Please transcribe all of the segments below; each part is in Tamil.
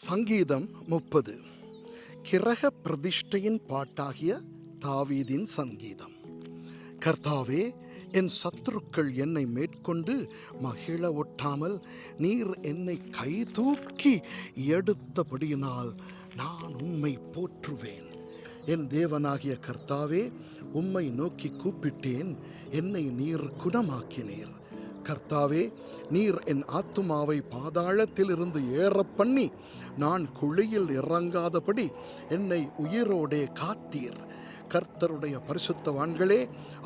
சங்கீதம் 30. கிரக பிரதிஷ்டையின் பாட்டாகிய தாவீதின் சங்கீதம். கர்த்தாவே, என் சத்துருக்கள் என்னை மேற்கொண்டு மகிழ ஒட்டாமல் நீர் என்னை கைதூக்கி எடுத்தபடியினால் நான் உம்மை போற்றுவேன். என் தேவனாகிய கர்த்தாவே, உம்மை நோக்கி கூப்பிட்டேன், என்னை நீர் குணமாக்கினீர். கர்த்தாவே, நீர் என் ஆத்துமாவை பாதாளத்திலிருந்து ஏறப் பண்ணி நான் குழியில் இறங்காதபடி என்னை உயிரோடே காத்தீர். கர்த்தருடைய பரிசுத்தவான்களே,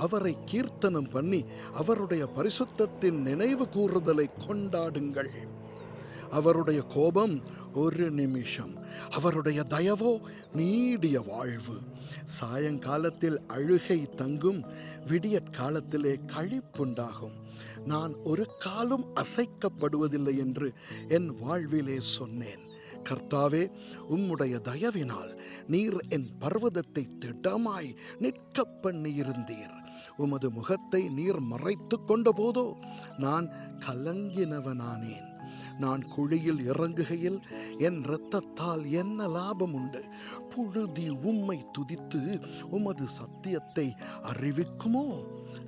அவரை கீர்த்தனம் பண்ணி அவருடைய பரிசுத்தத்தின் நினைவு கூறுதலை கொண்டாடுங்கள். அவருடைய கோபம் ஒரு நிமிஷம், அவருடைய தயவோ நீடிய வாழ்வு. சாயங்காலத்தில் அழுகை தங்கும், விடியற்காலத்திலே களிப்புண்டாகும். நான் ஒரு காலும் அசைக்கப்படுவதில்லை என்று என் வாழ்விலே சொன்னேன். கர்த்தாவே, உம்முடைய தயவினால் நீர் என் பர்வதத்தை திடமாய் நிற்க பண்ணியிருந்தீர். உமது முகத்தை நீர் மறைத்து கொண்ட போதோ நான் கலங்கினவனானேன். நான் குழியில் இறங்குகையில் என் இரத்தத்தால் என்ன லாபம் உண்டு? புழுதி உம்மை துதித்து உமது சத்தியத்தை அறிவிக்குமோ?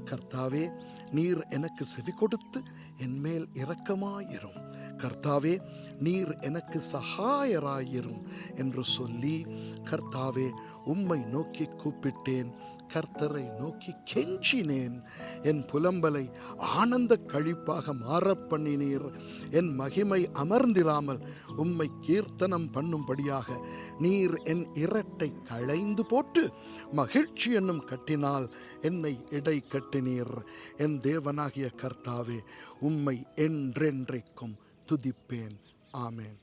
கர்த்தாவே, நீர் எனக்கு செவி கொடுத்து என்மேல் இரக்கமாயிரும். கர்த்தாவே, நீர் எனக்கு சகாயராயிரும் என்று சொல்லி, கர்த்தாவே, உம்மை நோக்கி கூப்பிட்டேன், கர்த்தரை நோக்கி கெஞ்சினேன். என் புலம்பலை ஆனந்த கழிப்பாக மாறப் பண்ணினீர். என் மகிமை அமர்ந்திராமல் உம்மை கீர்த்தனம் பண்ணும்படியாக நீர் என் இரட்டை களைந்து போட்டு மகிழ்ச்சி என்னும் கட்டினால் என்னை இடை கட்டினீர். என் தேவனாகிய கர்த்தாவே, உம்மை என்றென்றைக்கும் துதிப்பேன். ஆமேன்.